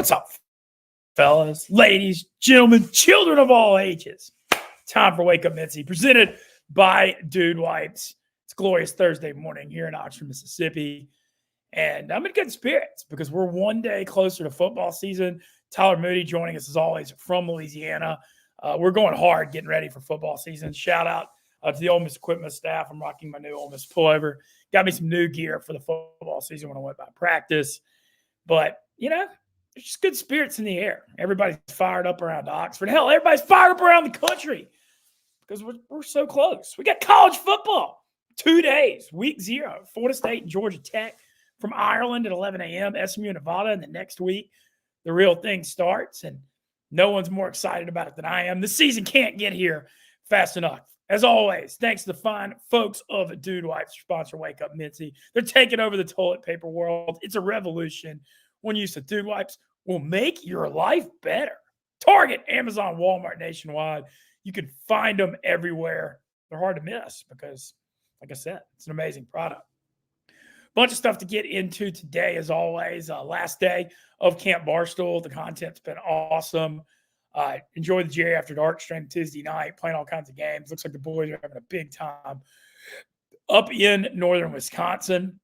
What's up, fellas, ladies, gentlemen, children of all ages? Time for Wake Up Mintzy, presented by Dude Wipes. It's a glorious Thursday morning here in Oxford, Mississippi. And I'm in good spirits because we're one day closer to football season. Tyler Moody joining us as always from Louisiana. We're going hard getting ready for football season. Shout out to the Ole Miss equipment staff. I'm rocking my new Ole Miss pullover. Got me some new gear for the football season when I went by practice. But, you know, there's just good spirits in the air. Everybody's fired up around Oxford. Hell, everybody's fired up around the country because we're so close. We got college football. 2 days, week 0. Florida State and Georgia Tech from Ireland at 11 a.m., SMU, Nevada. And the next week, the real thing starts. And no one's more excited about it than I am. The season can't get here fast enough. As always, thanks to the fine folks of Dude Wipes, sponsor Wake Up Mintzy. They're taking over the toilet paper world. It's a revolution. One use of Dude Wipes will make your life better. Target, Amazon, Walmart, nationwide. You can find them everywhere. They're hard to miss because, like I said, it's an amazing product. Bunch of stuff to get into today, as always. Last day of Camp Barstool. The content's been awesome. Enjoy the Jerry After Dark stream Tuesday night, playing all kinds of games. Looks like the boys are having a big time up in northern Wisconsin.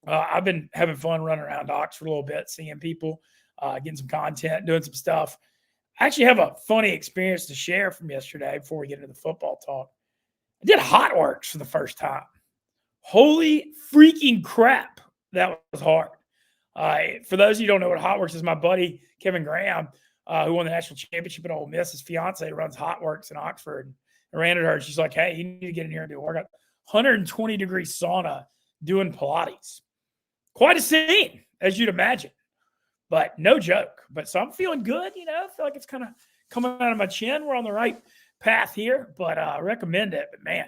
I've been having fun running around Oxford a little bit, seeing people, getting some content, doing some stuff. I actually have a funny experience to share from yesterday before we get into the football talk. I did hot works for the first time. Holy freaking crap, that was hard. For those of you who don't know what hot works is, my buddy Kevin Graham, who won the national championship at Ole Miss, his fiance runs hot works in Oxford. I ran into her and she's like, hey, you need to get in here and do a workout. 120-degree sauna doing Pilates. Quite a scene, as you'd imagine, but no joke. But so I'm feeling good, you know. I feel like it's kind of coming out of my chin. We're on the right path here, but I recommend it. But, man,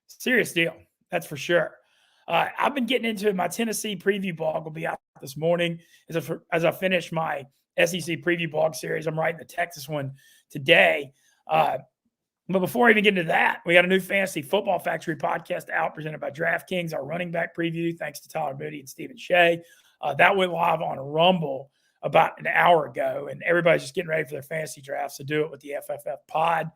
serious deal. That's for sure. I've been getting into my Tennessee preview blog. Will be out this morning as I finish my SEC preview blog series. I'm writing the Texas one today. But before I even get into that, we got a new Fantasy Football Factory podcast out presented by DraftKings, our running back preview, thanks to Tyler Moody and Stephen Shea. That went live on Rumble about an hour ago, and everybody's just getting ready for their fantasy drafts, so do it with the FFF pod.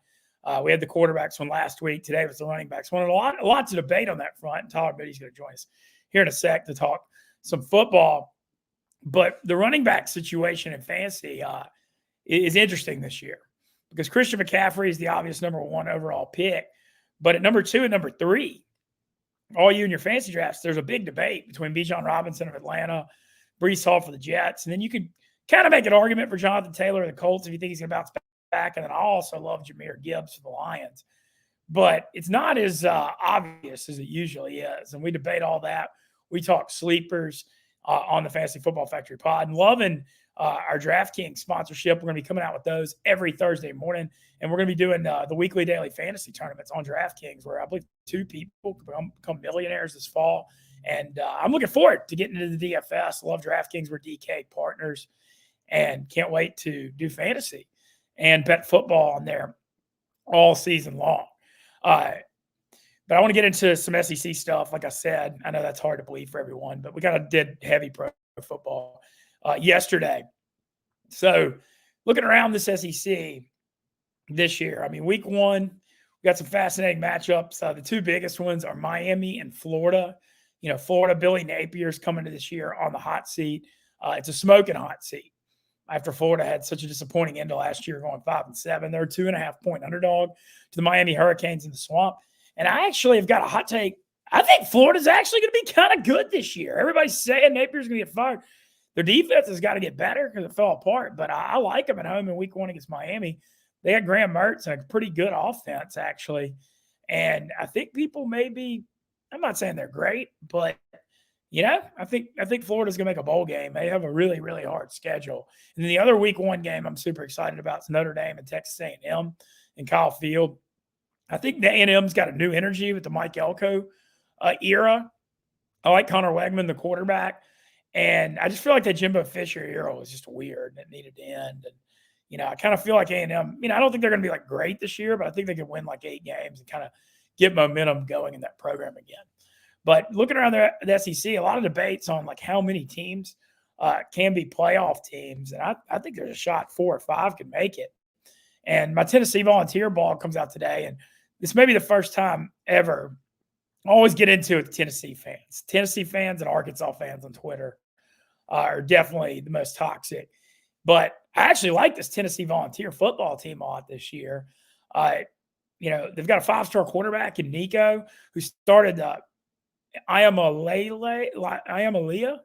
We had the quarterbacks one last week. Today was the running backs one. And a lot to debate on that front, and Tyler Moody's going to join us here in a sec to talk some football. But the running back situation in fantasy is interesting this year, because Christian McCaffrey is the obvious number 1 overall pick. But at number 2 and number 3, all you in your fantasy drafts, there's a big debate between Bijan Robinson of Atlanta, Breece Hall for the Jets. And then you could kind of make an argument for Jonathan Taylor of the Colts if you think he's going to bounce back. And then I also love Jahmyr Gibbs for the Lions. But it's not as obvious as it usually is. And we debate all that. We talk sleepers on the Fantasy Football Factory pod. And loving our DraftKings sponsorship. We're going to be coming out with those every Thursday morning. And we're going to be doing the weekly daily fantasy tournaments on DraftKings, where I believe 2 people become millionaires this fall. And I'm looking forward to getting into the DFS. Love DraftKings. We're DK partners and can't wait to do fantasy and bet football on there all season long. But I want to get into some SEC stuff. Like I said, I know that's hard to believe for everyone, but we kind of did heavy pro football yesterday. So looking around this SEC this year, I mean, week 1, we got some fascinating matchups. The 2 biggest ones are Miami and Florida. You know, Florida, Billy Napier's coming to this year on the hot seat. It's a smoking hot seat. After Florida had such a disappointing end to last year, going 5-7, they're a 2.5-point underdog to the Miami Hurricanes in the Swamp. And I actually have got a hot take. I think Florida's actually going to be kind of good this year. Everybody's saying Napier's going to get fired. Their defense has got to get better because it fell apart. But I like them at home in week 1 against Miami. They had Graham Mertz and a pretty good offense, actually. And I think people maybe – I'm not saying they're great, but – you know, I think Florida's going to make a bowl game. They have a really, really hard schedule. And then the other week 1 game I'm super excited about is Notre Dame and Texas A&M in Kyle Field. I think the A&M's got a new energy with the Mike Elko era. I like Connor Wegman, the quarterback. And I just feel like that Jimbo Fisher era was just weird and it needed to end. And, you know, I kind of feel like A&M, you know, I don't think they're going to be like great this year, but I think they can win like 8 games and kind of get momentum going in that program again. But looking around the SEC, a lot of debates on like how many teams can be playoff teams. And I think there's a shot 4 or 5 can make it. And my Tennessee Volunteer ball comes out today. And this may be the first time ever. I always get into it with Tennessee fans. Tennessee fans and Arkansas fans on Twitter are definitely the most toxic. But I actually like this Tennessee Volunteer football team a lot this year. They've got a 5-star quarterback in Nico who started Iamaleah.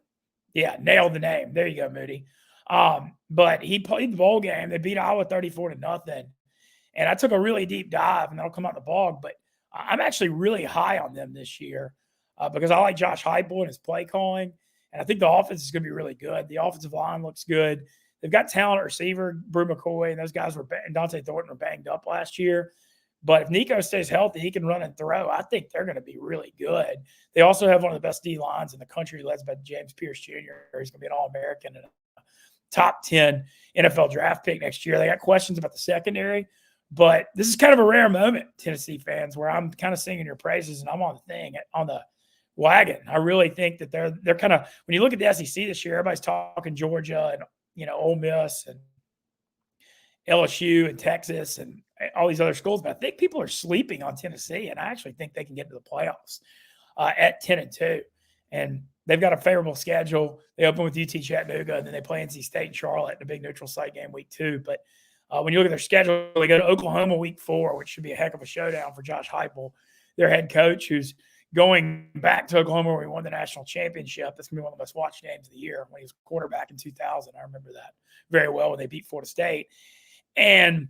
Yeah, nailed the name. There you go, Moody. But he played the bowl game. They beat Iowa 34-0. And I took a really deep dive, and that'll come out in the blog. But I'm actually really high on them this year because I like Josh Heupel and his play calling. And I think the offense is going to be really good. The offensive line looks good. They've got talent at receiver, Brew McCoy, and those guys and Dante Thornton were banged up last year. But if Nico stays healthy, he can run and throw. I think they're going to be really good. They also have one of the best D lines in the country, led by James Pierce Jr. He's going to be an All-American and a top 10 NFL draft pick next year. They got questions about the secondary, but this is kind of a rare moment, Tennessee fans, where I'm kind of singing your praises and I'm on the wagon. I really think that they're kind of, when you look at the SEC this year, everybody's talking Georgia and Ole Miss and LSU and Texas and all these other schools, but I think people are sleeping on Tennessee, and I actually think they can get to the playoffs at 10-2. And they've got a favorable schedule. They open with UT Chattanooga, and then they play NC State and Charlotte in a big neutral site game week 2. But when you look at their schedule, they go to Oklahoma week 4, which should be a heck of a showdown for Josh Heupel, their head coach, who's going back to Oklahoma where he won the national championship. That's going to be one of the most watched games of the year when he was quarterback in 2000. I remember that very well when they beat Florida State. And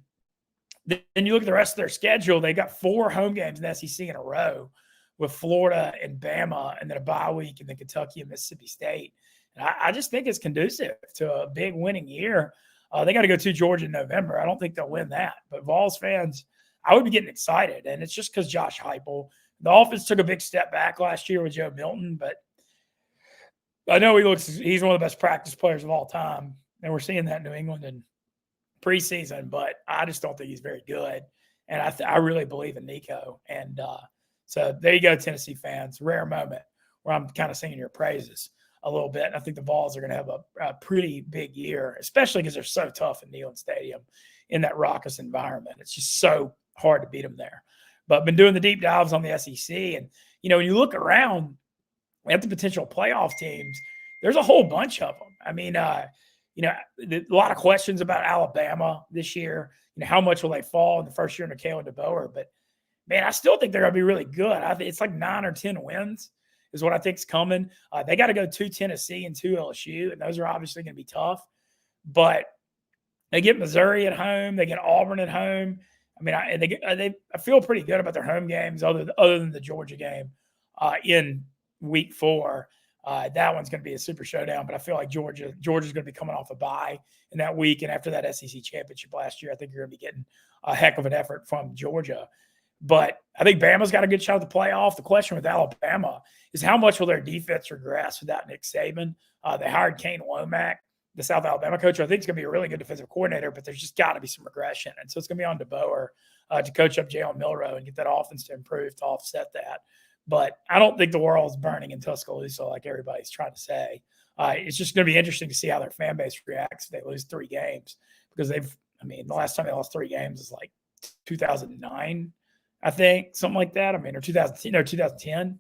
then you look at the rest of their schedule, they got 4 home games in the SEC in a row with Florida and Bama, and then a bye week, and then Kentucky and Mississippi State. And I just think it's conducive to a big winning year. They got to go to Georgia in November. I don't think they'll win that. But Vols fans, I would be getting excited, and it's just because Josh Heupel. The offense took a big step back last year with Joe Milton, but I know he's one of the best practice players of all time, and we're seeing that in New England and preseason, but I just don't think he's very good. And I really believe in Nico. And so there you go, Tennessee fans. Rare moment where I'm kind of singing your praises a little bit. And I think the Vols are going to have a pretty big year, especially because they're so tough in Neyland Stadium in that raucous environment. It's just so hard to beat them there. But I've been doing the deep dives on the SEC. And, when you look around at the potential playoff teams, there's a whole bunch of them. I mean, a lot of questions about Alabama this year. How much will they fall in the first year under Kalen DeBoer? But, man, I still think they're going to be really good. I think it's like 9 or 10 wins is what I think is coming. They got to go to Tennessee and to LSU, and those are obviously going to be tough. But they get Missouri at home. They get Auburn at home. I mean, I feel pretty good about their home games other than the Georgia game in week 4. That one's going to be a super showdown, but I feel like Georgia's going to be coming off a bye in that week. And after that SEC championship last year, I think you're going to be getting a heck of an effort from Georgia. But I think Bama's got a good shot at the playoff. The question with Alabama is how much will their defense regress without Nick Saban? They hired Kane Womack, the South Alabama coach, who I think is going to be a really good defensive coordinator, but there's just got to be some regression. And so it's going to be on DeBoer to coach up Jalen Milroe and get that offense to improve to offset that. But I don't think the world's burning in Tuscaloosa like everybody's trying to say. It's just going to be interesting to see how their fan base reacts if they lose 3 games because the last time they lost 3 games is like 2009, I think, something like that. Or 2010.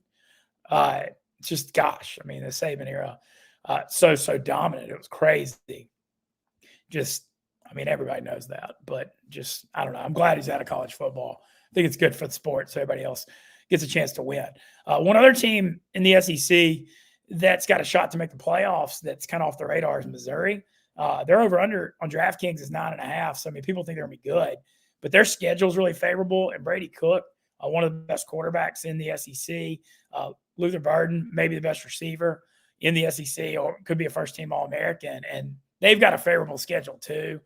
Just, gosh, the Saban era, so dominant. It was crazy. Everybody knows that. But just, I don't know. I'm glad he's out of college football. I think it's good for the sport so everybody else gets a chance to win. One other team in the SEC that's got a shot to make the playoffs that's kind of off the radar is Missouri. Their over-under on DraftKings is 9.5. So, people think they're going to be good. But their schedule is really favorable. And Brady Cook, one of the best quarterbacks in the SEC. Luther Burden, maybe the best receiver in the SEC, or could be a first-team All-American. And they've got a favorable schedule too.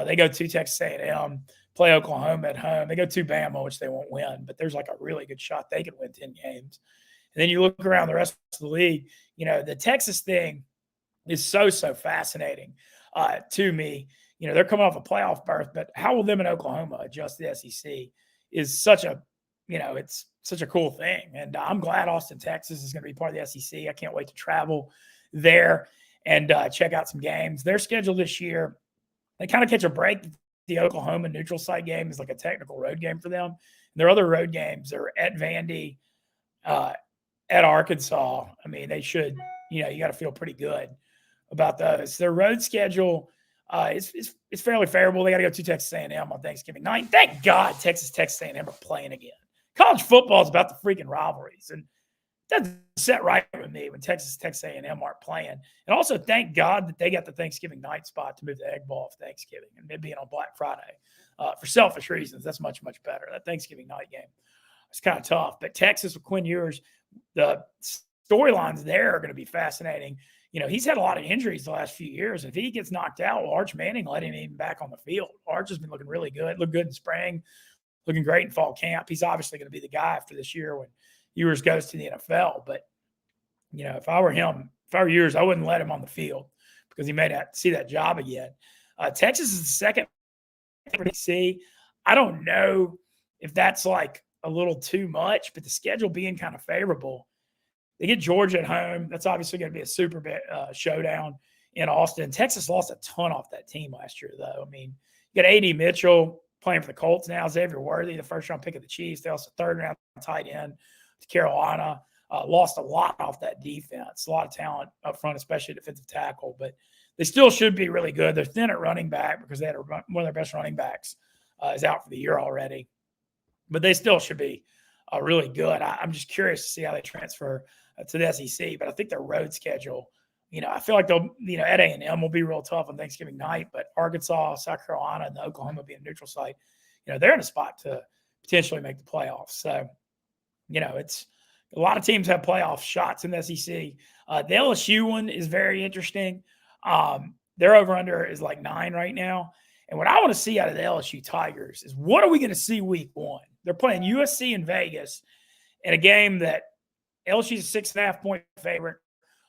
They go to Texas A&M, play Oklahoma at home. They go to Bama, which they won't win, but there's like a really good shot they could win 10 games. And then you look around the rest of the league, the Texas thing is so fascinating to me. They're coming off a playoff berth, but how will them in Oklahoma adjust to the SEC is such a, it's such a cool thing. And I'm glad Austin, Texas is going to be part of the SEC. I can't wait to travel there. and check out some games. Their schedule this year, they kind of catch a break. The Oklahoma neutral site game is like a technical road game for them. And their other road games are at Vandy, at Arkansas. I mean, they should, you got to feel pretty good about those. Their road schedule is fairly favorable. They got to go to Texas A&M on Thanksgiving night. Thank God Texas A&M are playing again. College football is about the freaking rivalries, and that doesn't set right with me when Texas A&M aren't playing. And also, thank God that they got the Thanksgiving night spot to move the Egg Bowl for Thanksgiving and it being on Black Friday. For selfish reasons, that's much, much better. That Thanksgiving night game, it's kind of tough. But Texas with Quinn Ewers, the storylines there are going to be fascinating. He's had a lot of injuries the last few years. If he gets knocked out, well, Arch Manning let him even back on the field. Arch has been looking really good, looked good in spring, looking great in fall camp. He's obviously going to be the guy after this year when Ewers goes to the NFL. But, if I were him, if I were Ewers, I wouldn't let him on the field because he may not see that job again. Texas is the second see. I don't know if that's like a little too much, but the schedule being kind of favorable, they get Georgia at home. That's obviously going to be a super showdown in Austin. Texas lost a ton off that team last year, though. I mean, you got A.D. Mitchell playing for the Colts now. Xavier Worthy, the first-round pick of the Chiefs. They also third-round tight end to Carolina. Lost a lot off that defense. A lot of talent up front, especially defensive tackle. But they still should be really good. They're thin at running back because they had one of their best running backs is out for the year already. But they still should be really good. I'm just curious to see how they transfer to the SEC. But I think their road schedule, I feel like they'll, at A&M will be real tough on Thanksgiving night. But Arkansas, South Carolina, and Oklahoma being a neutral site, they're in a spot to potentially make the playoffs. So, it's a lot of teams have playoff shots in the SEC. The LSU one is very interesting. Their over-under is like 9 right now. And what I want to see out of the LSU Tigers is what are we going to see week 1? They're playing USC in Vegas in a game that LSU's a 6.5-point favorite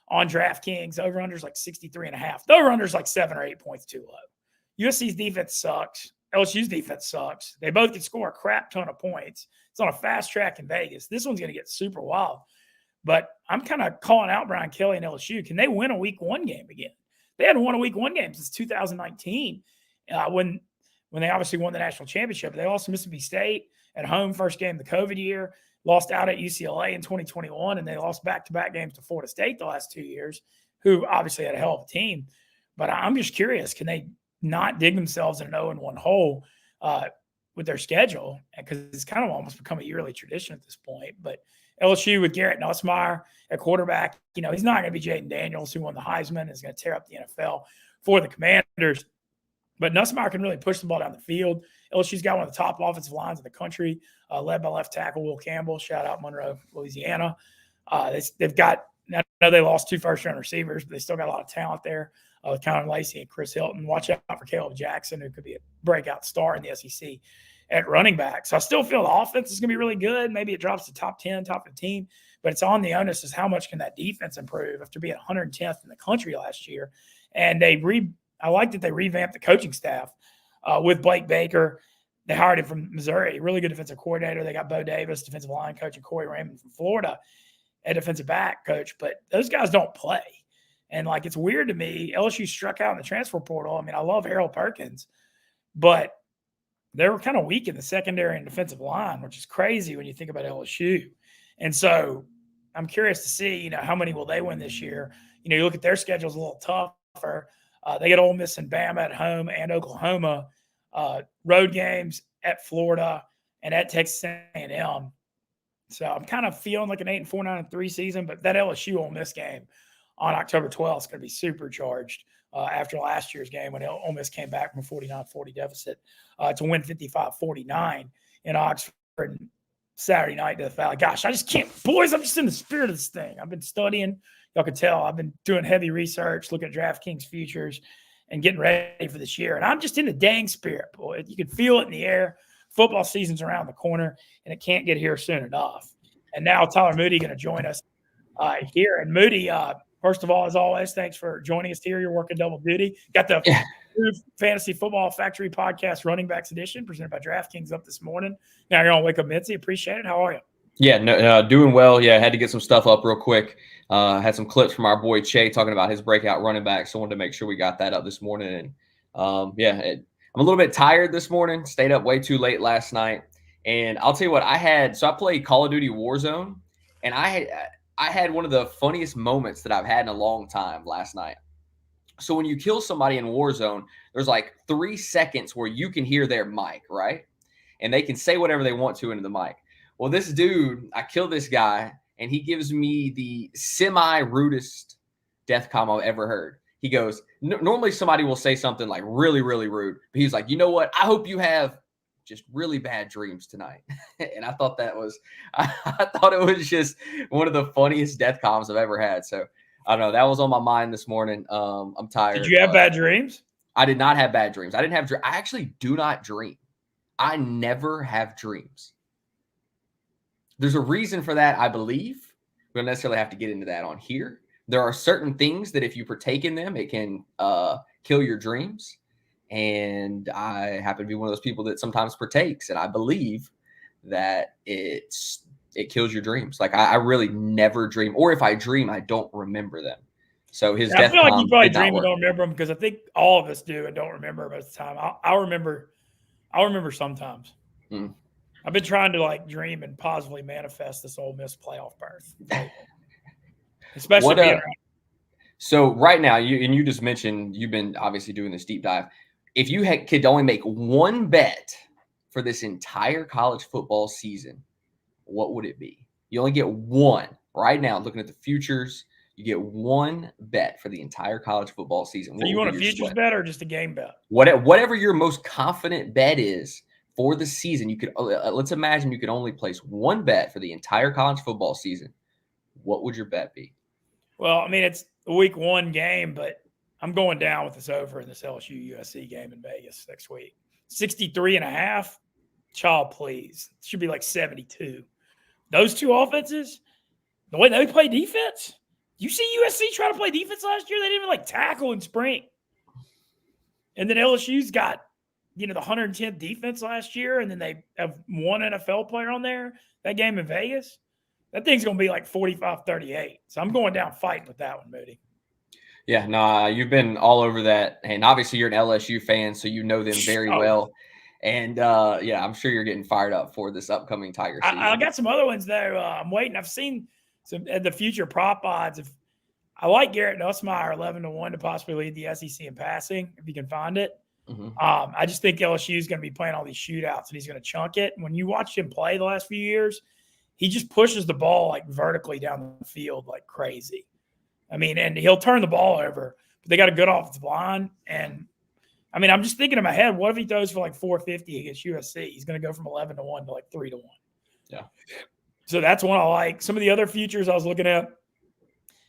on DraftKings. Over-under is like 63.5. The over-under is like 7 or 8 points too low. USC's defense sucks. LSU's defense sucks. They both can score a crap ton of points. It's on a fast track in Vegas. This one's going to get super wild. But I'm kind of calling out Brian Kelly and LSU. Can they win a week 1 game again? They hadn't won a week 1 game since 2019 when they obviously won the national championship. They lost to Mississippi State at home, first game of the COVID year, lost out at UCLA in 2021, and they lost back-to-back games to Florida State the last 2 years, who obviously had a hell of a team. But I'm just curious, can they not dig themselves in an 0-1 hole with their schedule? Because it's kind of almost become a yearly tradition at this point. But LSU with Garrett Nussmeier at quarterback, he's not going to be Jaden Daniels, who won the Heisman, is going to tear up the NFL for the Commanders. But Nussmeier can really push the ball down the field. LSU's got one of the top offensive lines in the country, led by left tackle Will Campbell. Shout out Monroe, Louisiana. They've got – I know they lost 2 first-round receivers, but they still got a lot of talent there with Conor Lacey and Chris Hilton. Watch out for Caleb Jackson, who could be a breakout star in the SEC at running back. So I still feel the offense is going to be really good. Maybe it drops to top 10, top 15, but it's on the onus is how much can that defense improve after being 110th in the country last year. And I like that they revamped the coaching staff with Blake Baker. They hired him from Missouri, really good defensive coordinator. They got Bo Davis, defensive line coach, and Corey Raymond from Florida, a defensive back coach. But those guys don't play. And, it's weird to me. LSU struck out in the transfer portal. I mean, I love Harold Perkins, but they were kind of weak in the secondary and defensive line, which is crazy when you think about LSU. And so I'm curious to see, how many will they win this year. You look at their schedule's a little tougher. They get Ole Miss and Bama at home and Oklahoma, road games at Florida and at Texas A&M. So I'm kind of feeling like an 8-4, 9-3 season, but that LSU Ole Miss game on October 12th is going to be supercharged after last year's game when Ole Miss came back from a 49-40 deficit to win 55-49 in Oxford Saturday night to the Valley. Gosh, I just can't. Boys, I'm just in the spirit of this thing. I've been studying. Y'all can tell I've been doing heavy research, looking at DraftKings futures and getting ready for this year. And I'm just in the dang spirit, boy. You can feel it in the air. Football season's around the corner, and it can't get here soon enough. And now Tyler Moody going to join us here. And Moody, first of all, as always, thanks for joining us here. You're working double duty. Got the Fantasy Football Factory Podcast Running Backs Edition presented by DraftKings up this morning. Now you're on Wake Up Mintzy. Appreciate it. How are you? Yeah, no, doing well. Yeah, had to get some stuff up real quick. Had some clips from our boy Che talking about his breakout running back, so I wanted to make sure we got that up this morning. And I'm a little bit tired this morning. Stayed up way too late last night, and I'll tell you what I had. So I played Call of Duty Warzone, and I had one of the funniest moments that I've had in a long time last night. So when you kill somebody in Warzone, there's like 3 seconds where you can hear their mic, right? And they can say whatever they want to into the mic. Well, this dude, I killed this guy, and he gives me the semi-rudest death com I've ever heard. He goes, normally somebody will say something like really, really rude, but he's like, you know what? I hope you have just really bad dreams tonight. And I thought I thought it was just one of the funniest death comms I've ever had. So I don't know. That was on my mind this morning. I'm tired. Did you have bad dreams? I did not have bad dreams. I didn't have. I actually do not dream. I never have dreams. There's a reason for that, I believe. We don't necessarily have to get into that on here. There are certain things that if you partake in them, it can kill your dreams. And I happen to be one of those people that sometimes partakes, and I believe that it kills your dreams. Like I really never dream, or if I dream, I don't remember them. So his death I feel like you probably did not dream and work. don't remember them because I think all of us do and don't remember most of the time. I'll remember sometimes. Mm. I've been trying to like dream and positively manifest this Ole Miss playoff berth, especially being around. So right now, you just mentioned you've been obviously doing this deep dive. If you could only make one bet for this entire college football season, what would it be? You only get one right now. Looking at the futures, you get one bet for the entire college football season. So you want a futures bet or just a game bet? Whatever your most confident bet is for the season, you could let's imagine you could only place one bet for the entire college football season. What would your bet be? Well, I mean, it's a week one game, but I'm going down with this over in this LSU USC game in Vegas next week. 63.5. Child, please. It should be like 72. Those two offenses, the way they play defense, you see USC try to play defense last year? They didn't even like tackle and sprint. And then LSU's got, the 110th defense last year, and then they have one NFL player on there. That game in Vegas, that thing's going to be like 45-38. So I'm going down fighting with that one, Moody. Yeah, no, you've been all over that. And obviously you're an LSU fan, so you know them very well. And, I'm sure you're getting fired up for this upcoming Tiger season. I got some other ones, though. I'm waiting. I've seen some at the future prop odds. I like Garrett Nussmeier 11-1 to possibly lead the SEC in passing, if you can find it. Mm-hmm. I just think LSU is going to be playing all these shootouts, and he's going to chunk it. When you watch him play the last few years, he just pushes the ball like vertically down the field like crazy. I mean, and he'll turn the ball over, but they got a good offensive line. And I mean, I'm just thinking in my head, what if he throws for like 450 against USC? He's going to go from 11-1 to like 3-1. Yeah. So that's one I like. Some of the other futures I was looking at,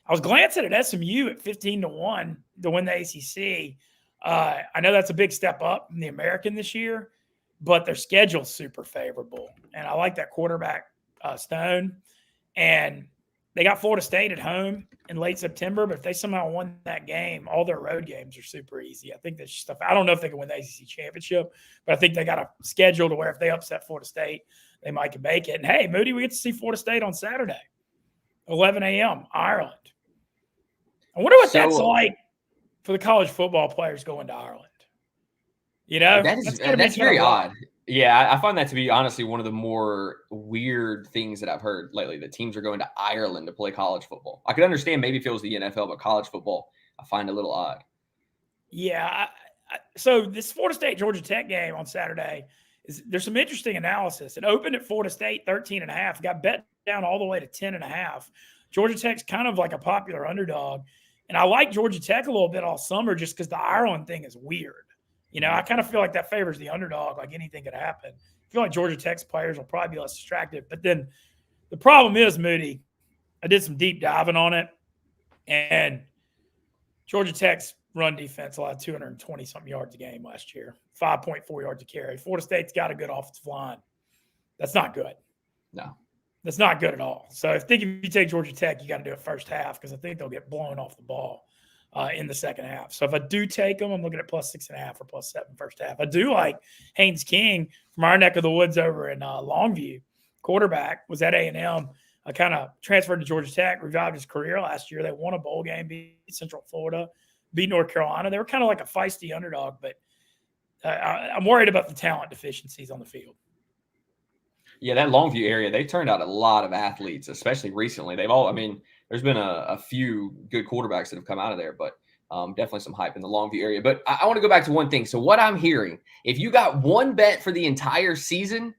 I was glancing at SMU at 15-1 to win the ACC. I know that's a big step up in the American this year, but their schedule's super favorable. And I like that quarterback, Stone. And they got Florida State at home in late September, but if they somehow won that game, all their road games are super easy. I think that's stuff. I don't know if they can win the ACC championship, but I think they got a schedule to where if they upset Florida State, they might can make it. And hey, Moody, we get to see Florida State on Saturday, 11 a.m., Ireland. I wonder what that's like for the college football players going to Ireland. That's very odd. Yeah, I find that to be honestly one of the more weird things that I've heard lately, that teams are going to Ireland to play college football. I could understand maybe if it was the NFL, but college football, I find a little odd. Yeah. So this Florida State-Georgia Tech game on Saturday, there's some interesting analysis. It opened at Florida State 13.5, got bet down all the way to 10.5. Georgia Tech's kind of like a popular underdog. And I like Georgia Tech a little bit all summer just because the Ireland thing is weird. I kind of feel like that favors the underdog, like anything could happen. I feel like Georgia Tech's players will probably be less distracted. But then the problem is, Moody, I did some deep diving on it, and Georgia Tech's run defense allowed 220-something yards a game last year, 5.4 yards a carry. Florida State's got a good offensive line. That's not good. No. That's not good at all. So I think if you take Georgia Tech, you got to do it first half because I think they'll get blown off the ball in the second half. So if I do take them, I'm looking at +6.5 or +7 first half. I do like Haynes King from our neck of the woods over in Longview quarterback, was at A&M. Kind of transferred to Georgia Tech, revived his career last year. They won a bowl game, beat Central Florida, beat North Carolina. They were kind of like a feisty underdog, but I'm worried about the talent deficiencies on the field. Yeah, that Longview area, they turned out a lot of athletes, especially recently. There's been a few good quarterbacks that have come out of there, but definitely some hype in the Longview area. But I want to go back to one thing. So what I'm hearing, if you got one bet for the entire season,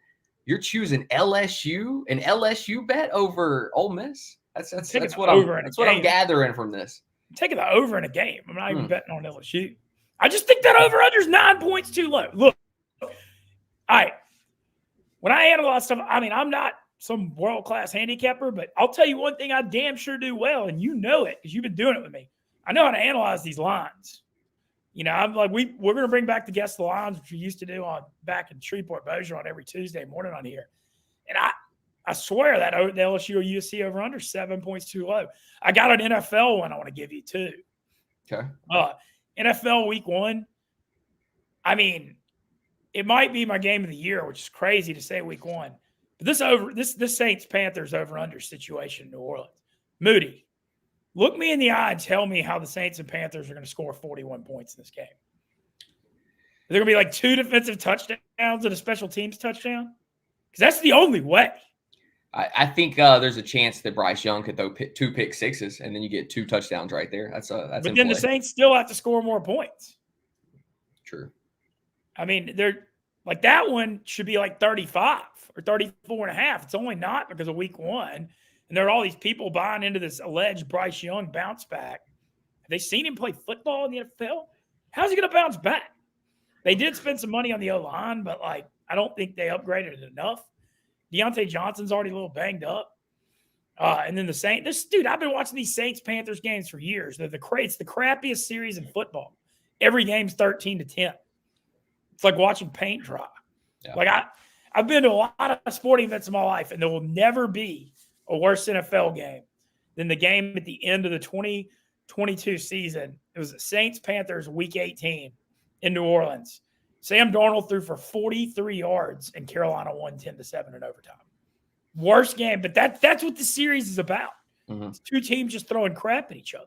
you're choosing LSU, an LSU bet over Ole Miss. That's what I'm gathering from this. I'm taking the over in a game. I'm not even betting on LSU. I just think that over-under is 9 points too low. Look, all right. When I analyze stuff, I'm not some world-class handicapper, but I'll tell you one thing I damn sure do well, and you know it because you've been doing it with me. I know how to analyze these lines. I'm like, we're going to bring back the Guess the Lines, which we used to do back in Shreveport, Bossier on every Tuesday morning on here. And I swear that the LSU or USC over under 7 points too low. I got an NFL one I want to give you too. Okay. NFL week 1. It might be my game of the year, which is crazy to say week 1. But this Saints Panthers over under situation in New Orleans. Moody, look me in the eye and tell me how the Saints and Panthers are going to score 41 points in this game. Are there going to be like 2 defensive touchdowns and a special teams touchdown? Because that's the only way. I think there's a chance that Bryce Young could throw 2 pick sixes, and then you get 2 touchdowns right there. But then the Saints still have to score more points. True. They're like that one should be like 35 or 34.5. It's only not because of week 1. And there are all these people buying into this alleged Bryce Young bounce back. Have they seen him play football in the NFL? How's he going to bounce back? They did spend some money on the O-line, but I don't think they upgraded it enough. Deontay Johnson's already a little banged up. And then the Saints. I've been watching these Saints-Panthers games for years. It's the crappiest series in football. Every game's 13-10. It's like watching paint dry. Yeah. I've been to a lot of sporting events in my life, and there will never be a worse NFL game than the game at the end of the 2022 season. It was the Saints-Panthers Week 18 in New Orleans. Sam Darnold threw for 43 yards, and Carolina won 10-7 in overtime. Worst game, but that's what the series is about. Mm-hmm. It's 2 teams just throwing crap at each other.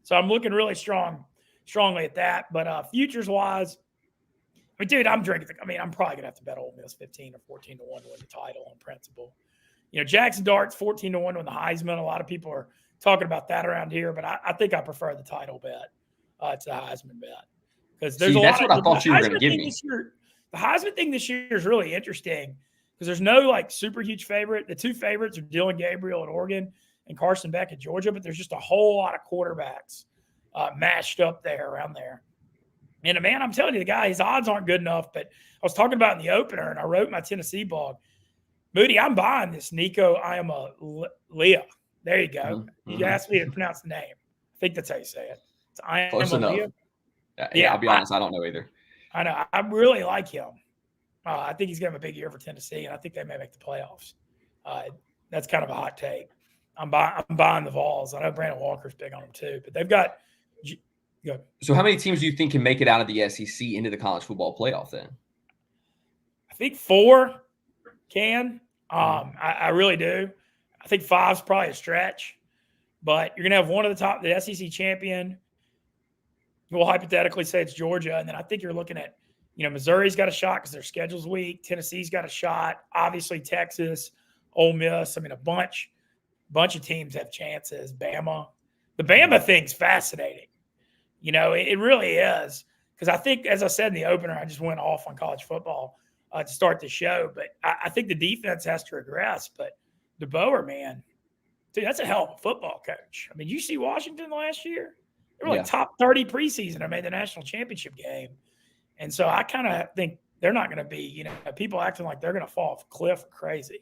So I'm looking really strongly at that. But futures-wise, I'm drinking. I'm probably gonna have to bet Ole Miss 15 or 14-1 to win the title on principle. Jackson Dart's 14-1 to win the Heisman. A lot of people are talking about that around here, but I think I prefer the title bet to the Heisman bet because there's that's what I thought you were going to give me. The Heisman thing this year is really interesting because there's no super huge favorite. The 2 favorites are Dylan Gabriel at Oregon and Carson Beck at Georgia, but there's just a whole lot of quarterbacks mashed up there around there. And man, I'm telling you, the guy, his odds aren't good enough. But I was talking about in the opener, and I wrote my Tennessee blog. Moody, I'm buying this Nico Iamaleava. There you go. Mm-hmm. You asked me to pronounce the name. I think that's how you say it. It's Iamaleava. Yeah, I'll be honest, I don't know either. I know. I really like him. I think he's going to have a big year for Tennessee, and I think they may make the playoffs. That's kind of a hot take. I'm buying the Vols. I know Brandon Walker's big on them too, but they've got – Good. So how many teams do you think can make it out of the SEC into the college football playoff then? I think 4 can. I really do. I think 5's probably a stretch. But you're going to have one of the SEC champion. We'll hypothetically say it's Georgia. And then I think you're looking at, Missouri's got a shot because their schedule's weak. Tennessee's got a shot. Obviously, Texas, Ole Miss. A bunch of teams have chances. Bama. The Bama thing's fascinating. It really is because I think, as I said in the opener, I just went off on college football to start the show. But I think the defense has to regress. But DeBoer, man, dude, that's a hell of a football coach. You see Washington last year? They were top 30 preseason. I made the national championship game. And so I kind of think they're not going to be, people acting like they're going to fall off a cliff crazy.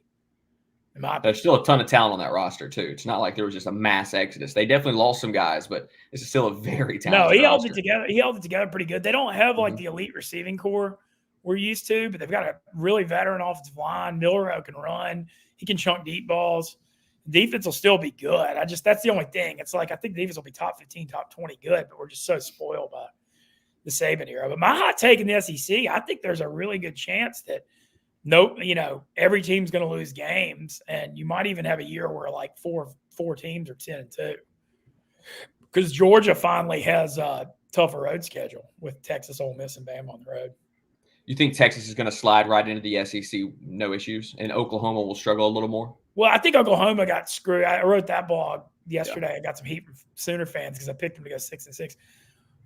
There's still a ton of talent on that roster, too. It's not like there was just a mass exodus. They definitely lost some guys, but this is still a very talented roster. He held it together. He held it together pretty good. They don't have the elite receiving core we're used to, but they've got a really veteran offensive line. Milroe can run. He can chunk deep balls. Defense will still be good. That's the only thing. It's I think defense will be top 15, top 20 good, but we're just so spoiled by the Saban era. But my hot take in the SEC, I think there's a really good chance that Nope, every team's going to lose games, and you might even have a year where like four teams are 10-2 because Georgia finally has a tougher road schedule with Texas, Ole Miss, and Bama on the road. You think Texas is going to slide right into the SEC, no issues, and Oklahoma will struggle a little more? Well, I think Oklahoma got screwed. I wrote that blog yesterday. Yeah. I got some heat from Sooner fans because I picked them to go 6-6.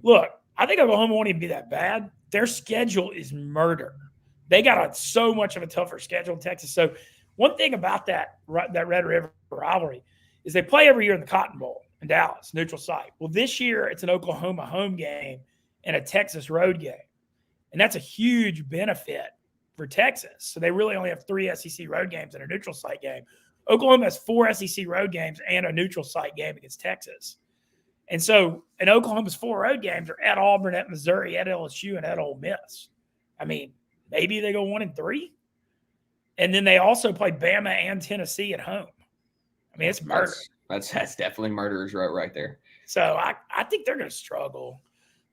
Look, I think Oklahoma won't even be that bad. Their schedule is murder. They got so much of a tougher schedule in Texas. So one thing about that Red River rivalry is they play every year in the Cotton Bowl in Dallas, neutral site. Well, this year it's an Oklahoma home game and a Texas road game. And that's a huge benefit for Texas. So they really only have 3 SEC road games and a neutral site game. Oklahoma has 4 SEC road games and a neutral site game against Texas. And so in Oklahoma's 4 road games are at Auburn, at Missouri, at LSU, and at Ole Miss. I mean, maybe they go 1-3. And then they also play Bama and Tennessee at home. I mean, it's murder. That's definitely murderers right there. So I think they're going to struggle.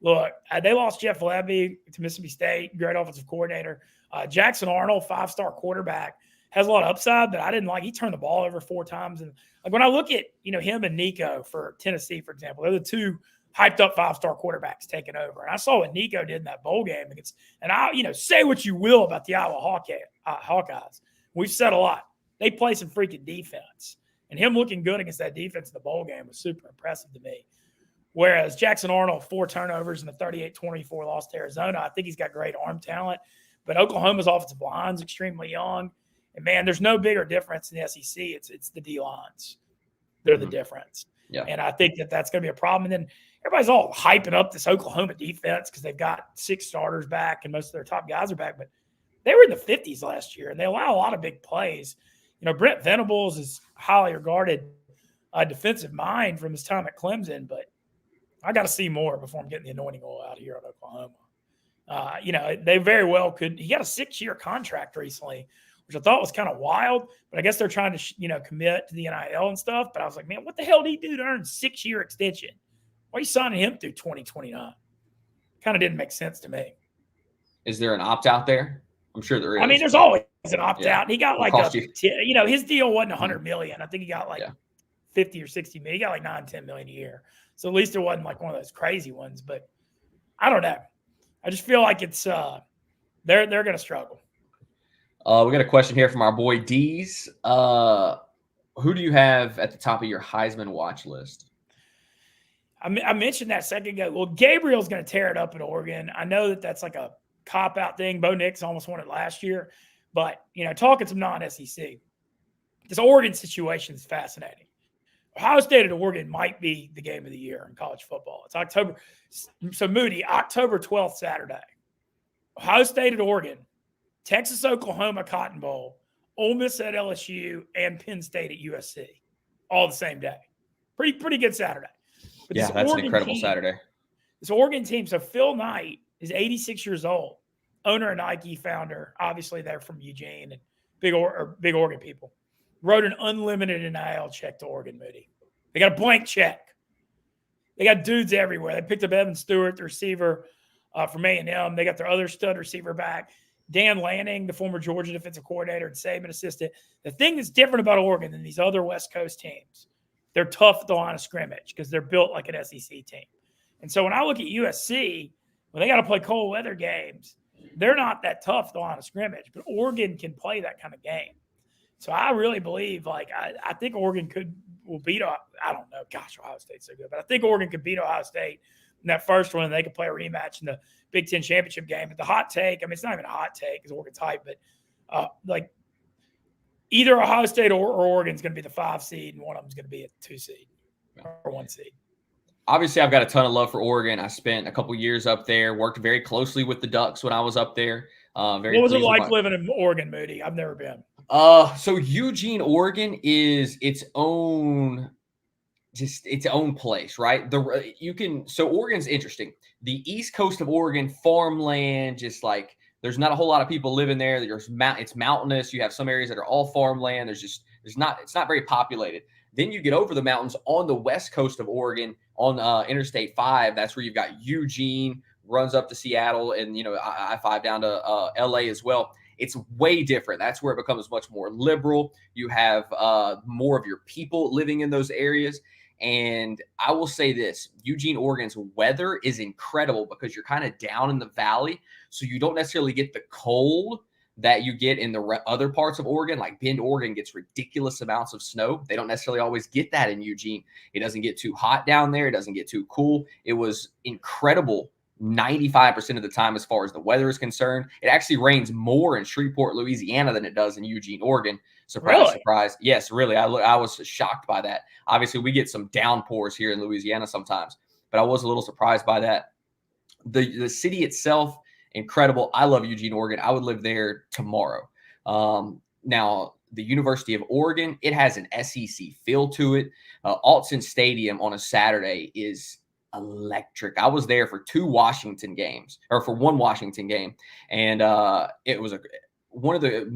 Look, they lost Jeff Levy to Mississippi State, great offensive coordinator. Jackson Arnold, 5-star quarterback, has a lot of upside, but I didn't like. He turned the ball over 4 times, and like when I look at him and Nico for Tennessee, for example, they're the 2 hyped up 5-star quarterbacks taking over. And I saw what Nico did in that bowl game against. And I say what you will about the Iowa Hawkeyes. We've said a lot. They play some freaking defense, and him looking good against that defense in the bowl game was super impressive to me. Whereas Jackson Arnold, 4 turnovers in the 38-24 loss to Arizona. I think he's got great arm talent. But Oklahoma's offensive line's extremely young. And, man, there's no bigger difference in the SEC. It's the D-lines. They're the difference. Yeah. And I think that's going to be a problem. And then everybody's all hyping up this Oklahoma defense because they've got 6 starters back and most of their top guys are back. But they were in the 50s last year, and they allow a lot of big plays. Brent Venables is highly regarded defensive mind from his time at Clemson, but I got to see more before I'm getting the anointing oil out here on Oklahoma. They very well could. He got a 6-year contract recently, which I thought was kind of wild, but I guess they're trying to, commit to the NIL and stuff. But I was like, man, what the hell did he do to earn a 6-year extension? Why are you signing him through 2029? Kind of didn't make sense to me. Is there an opt-out there? I'm sure there is. I mean, there's always an opt-out. He got like his deal wasn't $100 million. I think he got like 50 or 60 million. He got like $9-10 million a year. So at least it wasn't like one of those crazy ones. But I don't know. I just feel like it's they're going to struggle. We got a question here from our boy Dees. Who do you have at the top of your Heisman watch list? I mentioned that a second ago. Well, Gabriel's going to tear it up at Oregon. I know that's like a cop-out thing. Bo Nix almost won it last year. But, talking some non-SEC, this Oregon situation is fascinating. Ohio State at Oregon might be the game of the year in college football. It's October. So, Moody, October 12th, Saturday. Ohio State at Oregon, Texas, Oklahoma, Cotton Bowl, Ole Miss at LSU, and Penn State at USC, all the same day. Pretty good Saturday. But that's Oregon an incredible Saturday. This Oregon team, so Phil Knight is 86 years old, owner of Nike, founder. Obviously, they're from Eugene and big Oregon people. Wrote an unlimited NIL check to Oregon, Moody. They got a blank check. They got dudes everywhere. They picked up Evan Stewart, the receiver from A&M. They got their other stud receiver back. Dan Lanning, the former Georgia defensive coordinator and Saban assistant. The thing that's different about Oregon than these other West Coast teams, they're tough at the line of scrimmage because they're built like an SEC team. And so when I look at USC, when they got to play cold weather games, they're not that tough at the line of scrimmage, but Oregon can play that kind of game. So I really believe, I think Oregon will beat. I don't know. Gosh, Ohio State's so good, but I think Oregon could beat Ohio State in that first one. And they could play a rematch in the Big Ten championship game. But the hot take, it's not even a hot take because Oregon's hype, but either Ohio State or Oregon's going to be the 5 seed, and one of them's going to be a 2 seed or 1 seed. Obviously, I've got a ton of love for Oregon. I spent a couple years up there, worked very closely with the Ducks when I was up there. What was it like living in Oregon, Moody? I've never been. So Eugene, Oregon is its own place, right? So Oregon's interesting. The East Coast of Oregon, farmland, just like there's not a whole lot of people living there. It's mountainous. You have some areas that are all farmland. It's not very populated. Then you get over the mountains on the west coast of Oregon on Interstate 5. That's where you've got Eugene, runs up to Seattle, and I-5 down to LA as well. It's way different. That's where it becomes much more liberal. You have more of your people living in those areas. And I will say this, Eugene, Oregon's weather is incredible because you're kind of down in the valley. So you don't necessarily get the cold that you get in the other parts of Oregon. Like Bend, Oregon gets ridiculous amounts of snow. They don't necessarily always get that in Eugene. It doesn't get too hot down there. It doesn't get too cool. It was incredible 95% of the time as far as the weather is concerned. It actually rains more in Shreveport, Louisiana than it does in Eugene, Oregon. Surprise, Really? surprise. Yes, really. I was shocked by that. Obviously, we get some downpours here in Louisiana sometimes, but I was a little surprised by that. The city itself, incredible. I love Eugene, Oregon. I would live there tomorrow. Now, the University of Oregon, it has an SEC feel to it. Autzen Stadium on a Saturday is electric. I was there for two Washington games, or for one Washington game, and it was one of the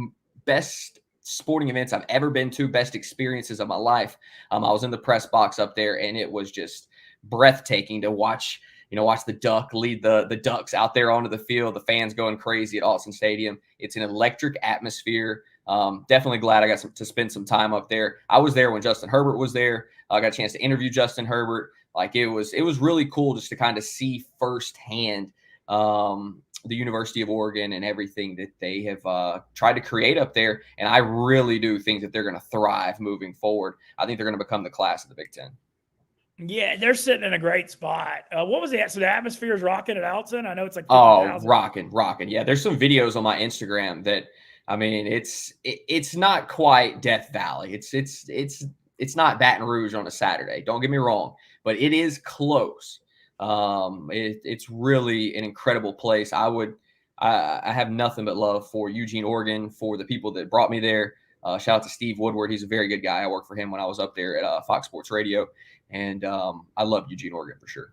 best sporting events I've ever been to, best experiences of my life. I was in the press box up there, and it was just breathtaking to watch. Watch the Duck lead the Ducks out there onto the field, the fans going crazy at Autzen Stadium. It's an electric atmosphere. Definitely glad I got to spend some time up there. I was there when Justin Herbert was there. I got a chance to interview Justin Herbert. Like it was really cool just to kind of see firsthand the University of Oregon and everything that they have tried to create up there. And I really do think that they're going to thrive moving forward. I think they're going to become the class of the Big Ten. Yeah, they're sitting in a great spot. What was the so the atmosphere is rocking at Alton? I know it's like 50,000. Rocking. Yeah, there's some videos on my Instagram that it's not quite Death Valley. It's not Baton Rouge on a Saturday. Don't get me wrong, but it is close. It's really an incredible place. I have nothing but love for Eugene, Oregon, for the people that brought me there. Shout out to Steve Woodward. He's a very good guy. I worked for him when I was up there at Fox Sports Radio. And I love Eugene, Oregon for sure.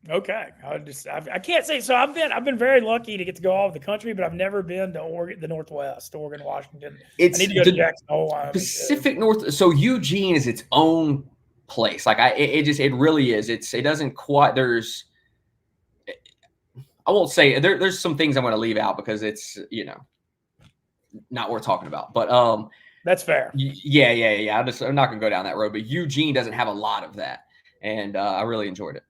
Okay, I can't say so. I've been very lucky to get to go all over the country, but I've never been to Oregon, the Northwest, Oregon, Washington. I need to go to Jackson Hole, Wyoming. Pacific North. So Eugene is its own place. Like it really is. It doesn't quite. I won't say there's some things I'm going to leave out because it's not worth talking about. But that's fair. Yeah. I'm not going to go down that road. But Eugene doesn't have a lot of that, and I really enjoyed it.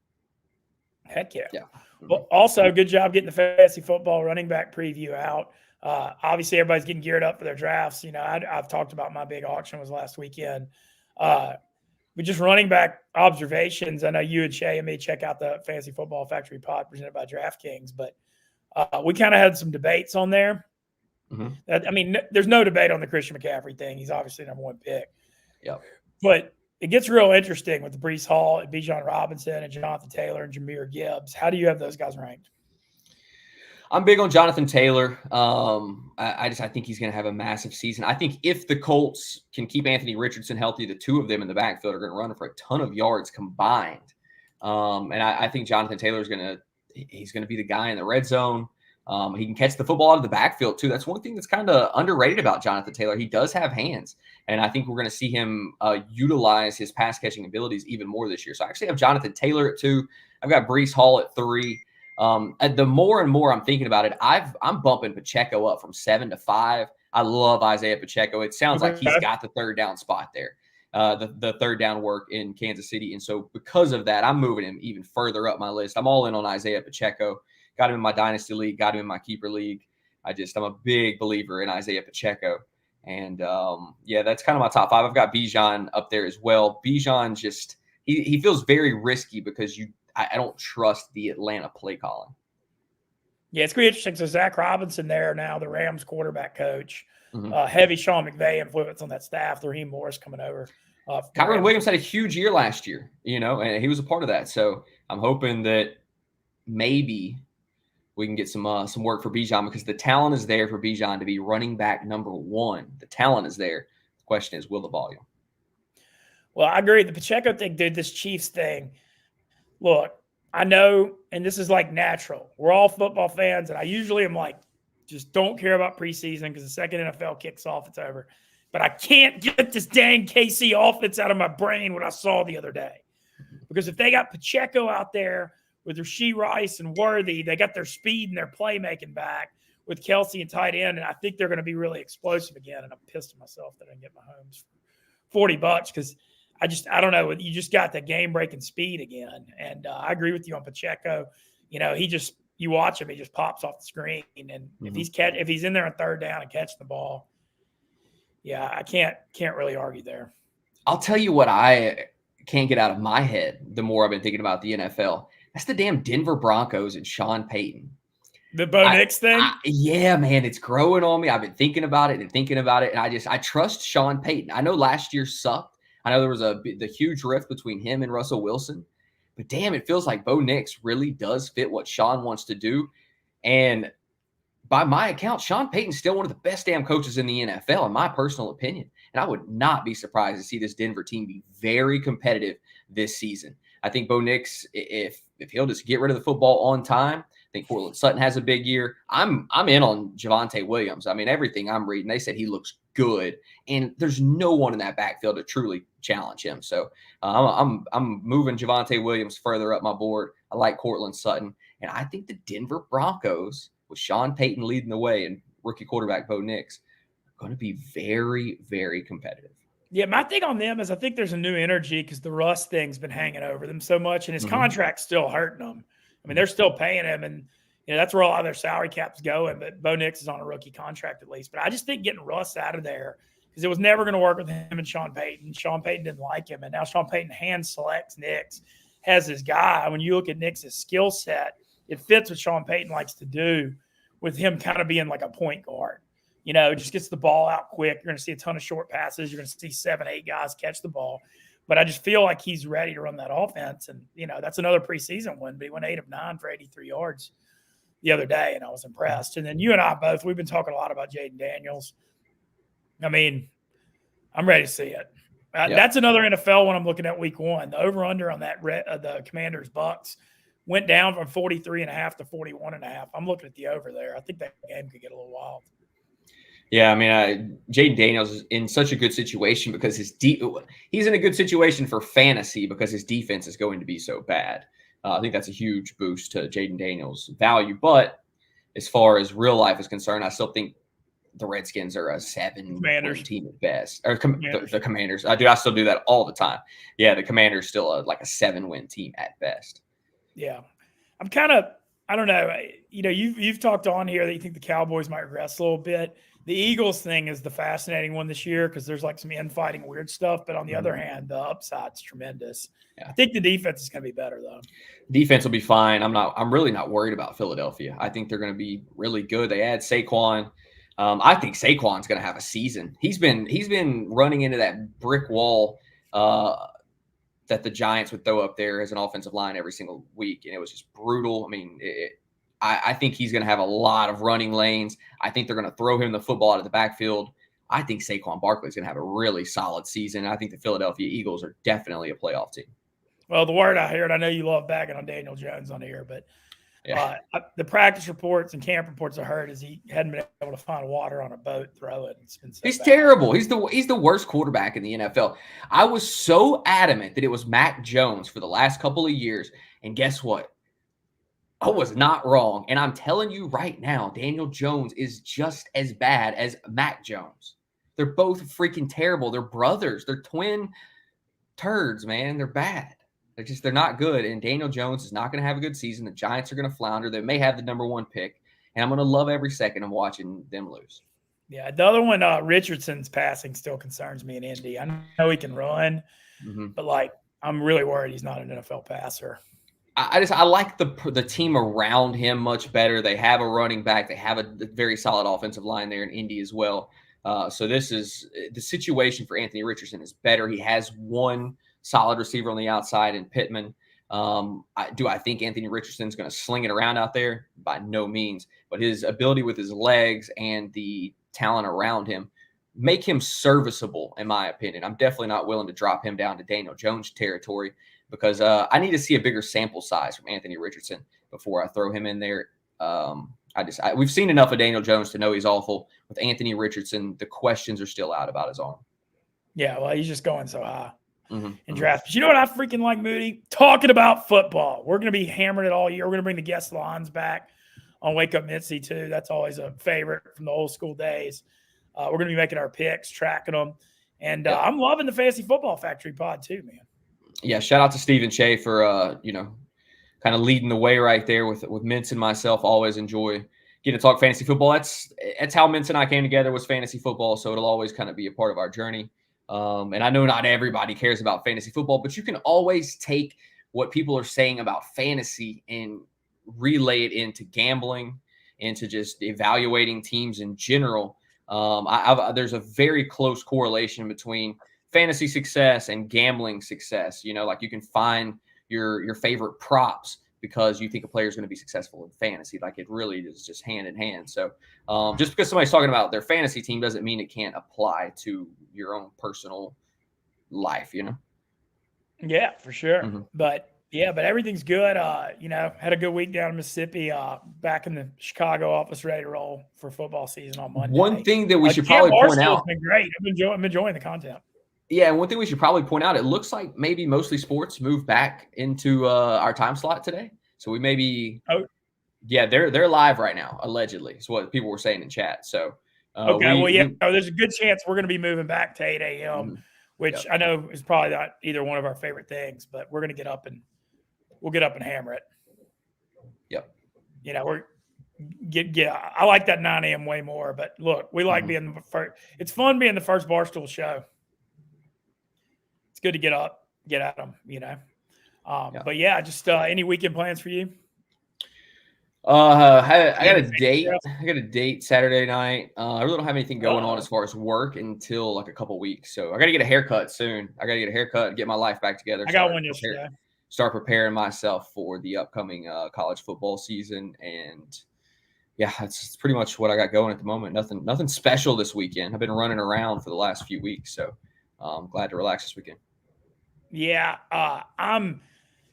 Heck yeah. Yeah. Well, also, good job getting the fantasy football running back preview out. Obviously, everybody's getting geared up for their drafts. I've talked about my big auction was last weekend. But just running back observations. I know you and Shay and me check out the Fantasy Football Factory pod presented by DraftKings, but we kind of had some debates on there. Mm-hmm. There's no debate on the Christian McCaffrey thing. He's obviously number one pick. Yeah. But it gets real interesting with the Breece Hall and Bijan Robinson and Jonathan Taylor and Jahmyr Gibbs. How do you have those guys ranked? I'm big on Jonathan Taylor. I think he's going to have a massive season. I think if the Colts can keep Anthony Richardson healthy, the two of them in the backfield are going to run for a ton of yards combined. And I think Jonathan Taylor is going to be the guy in the red zone. He can catch the football out of the backfield too. That's one thing that's kind of underrated about Jonathan Taylor. He does have hands, and I think we're going to see him utilize his pass catching abilities even more this year. So I actually have Jonathan Taylor at 2. I've got Breece Hall at 3. The more and more I'm thinking about it, I'm bumping Pacheco up from 7 to 5. I love Isaiah Pacheco. It sounds like he's got the third down spot there, the third down work in Kansas City. And so because of that, I'm moving him even further up my list. I'm all in on Isaiah Pacheco. Got him in my dynasty league, got him in my keeper league. I'm a big believer in Isaiah Pacheco. And that's kind of my top 5. I've got Bijan up there as well. Bijan just, he feels very risky because I don't trust the Atlanta play calling. Yeah, it's going to be interesting. So Zach Robinson there now, the Rams quarterback coach, Mm-hmm. Heavy Sean McVay influence on that staff. Raheem Morris coming over. Kyron Williams had a huge year last year, and he was a part of that. So I'm hoping that maybe we can get some work for Bijan because the talent is there for Bijan to be running back number 1. The talent is there. The question is, will the volume? Well, I agree. The Pacheco thing, dude, this Chiefs thing. Look, I know, and this is like natural. We're all football fans, and I usually am like, just don't care about preseason because the second NFL kicks off, it's over. But I can't get this dang KC offense out of my brain what I saw the other day. Because if they got Pacheco out there with Rashee Rice and Worthy. They got their speed and their playmaking back with Kelsey and tight end, and I think they're going to be really explosive again. And I'm pissed at myself that I didn't get Mahomes for $40 because I don't know. You just got the game-breaking speed again. And I agree with you on Pacheco. You watch him, he just pops off the screen. And if he's in there on third down and catching the ball, yeah, I can't really argue there. I'll tell you what I can't get out of my head the more I've been thinking about the NFL. That's the damn Denver Broncos and Sean Payton. The Bo Nix thing? Yeah, man, it's growing on me. I've been thinking about it. And I trust Sean Payton. I know last year sucked. I know there was the huge rift between him and Russell Wilson. But damn, it feels like Bo Nix really does fit what Sean wants to do. And by my account, Sean Payton's still one of the best damn coaches in the NFL, in my personal opinion. And I would not be surprised to see this Denver team be very competitive this season. I think Bo Nix, if he'll just get rid of the football on time, I think Cortland Sutton has a big year. I'm in on Javonte Williams. I mean, everything I'm reading, they said he looks good, and there's no one in that backfield to truly challenge him. So I'm moving Javonte Williams further up my board. I like Cortland Sutton, and I think the Denver Broncos, with Sean Payton leading the way and rookie quarterback Bo Nix, are going to be very, very competitive. Yeah, my thing on them is I think there's a new energy because the Russ thing's been hanging over them so much, and his contract's still hurting them. I mean, they're still paying him, and that's where a lot of their salary cap's going. But Bo Nix is on a rookie contract at least. But I just think getting Russ out of there because it was never going to work with him and Sean Payton. Sean Payton didn't like him, and now Sean Payton hand selects Nix, has his guy. When you look at Nix's skill set, it fits what Sean Payton likes to do with him kind of being like a point guard. Just gets the ball out quick. You're going to see a ton of short passes. You're going to see 7, 8 guys catch the ball. But I just feel like he's ready to run that offense. And, that's another preseason win. But he went 8 of 9 for 83 yards the other day, and I was impressed. And then you and I both, we've been talking a lot about Jaden Daniels. I mean, I'm ready to see it. That's another NFL one I'm looking at week 1. The over-under on that the Commanders Bucks went down from 43.5 to 41.5. I'm looking at the over there. I think that game could get a little wild. Yeah, I mean, Jaden Daniels is in such a good situation because he's in a good situation for fantasy because his defense is going to be so bad. I think that's a huge boost to Jaden Daniels' value. But as far as real life is concerned, I still think the Redskins are a 7-win team at best. Or the Commanders. I still do that all the time. Yeah, the Commanders still like a 7-win team at best. Yeah. I'm kind of, I don't know. You've talked on here that you think the Cowboys might regress a little bit. The Eagles thing is the fascinating one this year because there's like some infighting weird stuff. But on the other hand, the upside's tremendous. Yeah. I think the defense is going to be better though. Defense will be fine. I'm really not worried about Philadelphia. I think they're going to be really good. They add Saquon. I think Saquon's going to have a season. He's been running into that brick wall that the Giants would throw up there as an offensive line every single week, and it was just brutal. I mean, I think he's going to have a lot of running lanes. I think they're going to throw him the football out of the backfield. I think Saquon Barkley is going to have a really solid season. I think the Philadelphia Eagles are definitely a playoff team. Well, the word I heard, I know you love bagging on Daniel Jones on here, but the practice reports and camp reports I heard is he hadn't been able to find water on a boat throwing. He's terrible. He's the worst quarterback in the NFL. I was so adamant that it was Mac Jones for the last couple of years, and guess what? I was not wrong. And I'm telling you right now, Daniel Jones is just as bad as Mac Jones. They're both freaking terrible. They're brothers. They're twin turds, man. They're bad. They're not good. And Daniel Jones is not going to have a good season. The Giants are going to flounder. They may have the number 1 pick. And I'm going to love every second of watching them lose. Yeah, the other one, Richardson's passing still concerns me in Indy. I know he can run, but I'm really worried he's not an NFL passer. I like the team around him much better. They have a running back. They have a very solid offensive line there in Indy as well. So this is the situation for Anthony Richardson is better. He has one solid receiver on the outside in Pittman. Do I think Anthony Richardson's going to sling it around out there? By no means. But his ability with his legs and the talent around him make him serviceable, in my opinion. I'm definitely not willing to drop him down to Daniel Jones territory because I need to see a bigger sample size from Anthony Richardson before I throw him in there. We've seen enough of Daniel Jones to know he's awful. With Anthony Richardson, the questions are still out about his arm. Yeah, well, he's just going so high. and draft. But you know what I freaking like, Moody? Talking about football. We're going to be hammering it all year. We're going to bring the guest lines back on Wake Up Mintzy too. That's always a favorite from the old school days. We're going to be making our picks, tracking them. And I'm loving the Fantasy Football Factory pod too, man. Yeah, shout out to Steve and Che for, kind of leading the way right there with Mintz and myself. Always enjoy getting to talk fantasy football. That's how Mintz and I came together, was fantasy football. So it'll always kind of be a part of our journey. And I know not everybody cares about fantasy football, but you can always take what people are saying about fantasy and relay it into gambling, into just evaluating teams in general. There's a very close correlation between fantasy success and gambling success. Like you can find your favorite props because you think a player is going to be successful in fantasy. Like it really is just hand in hand. So just because somebody's talking about their fantasy team doesn't mean it can't apply to your own personal life, Yeah, for sure. But everything's good. Had a good week down in Mississippi, back in the Chicago office, ready to roll for football season on Monday. One thing that we should probably point out. It's been great. I'm enjoying the content. Yeah, and one thing we should probably point out, it looks like maybe Mostly Sports moved back into our time slot today. So we may be they're live right now, allegedly. Is what people were saying in chat. So there's a good chance we're going to be moving back to 8 a.m., which I know is probably not either one of our favorite things, but we're going to get up and hammer it. Yep. I like that 9 a.m. way more, but look, we like being the first. It's fun being the first Barstool show. Good to get up, get at them, But just any weekend plans for you? I got a date. I got a date Saturday night. I really don't have anything going on as far as work until like a couple weeks. So I got to get a haircut soon. I got to get a haircut and get my life back together. I got one yesterday. Start preparing myself for the upcoming college football season, and that's pretty much what I got going at the moment. Nothing special this weekend. I've been running around for the last few weeks, so I'm glad to relax this weekend. Yeah, I'm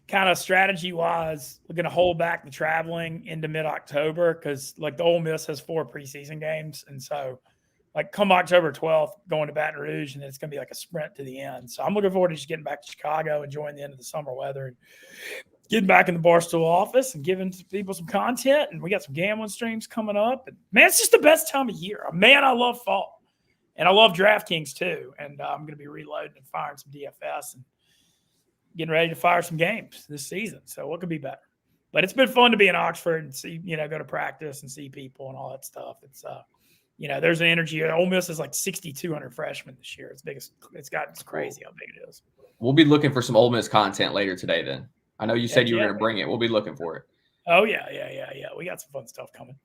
kind of strategy-wise going to hold back the traveling into mid-October because, like, the Ole Miss has 4 preseason games. And so, like, come October 12th, going to Baton Rouge, and it's going to be like a sprint to the end. So I'm looking forward to just getting back to Chicago, enjoying the end of the summer weather, and getting back in the Barstool office and giving people some content. And we got some gambling streams coming up. And, man, it's just the best time of year. Man, I love fall. And I love DraftKings, too. And I'm going to be reloading and firing some DFS and getting ready to fire some games this season. So what could be better? But it's been fun to be in Oxford and see, go to practice and see people and all that stuff. It's, there's an energy. Ole Miss is like 6,200 freshmen this year. It's crazy how big it is. We'll be looking for some Ole Miss content later today then. I know you said you were going to bring it. We'll be looking for it. Oh, yeah. We got some fun stuff coming.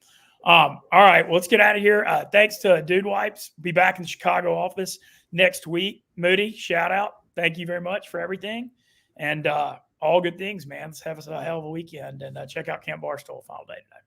All right. Well, let's get out of here. Thanks to Dude Wipes. Be back in the Chicago office next week. Moody, shout out. Thank you very much for everything. And all good things, man. Let's have us a hell of a weekend. And check out Camp Barstool final day tonight.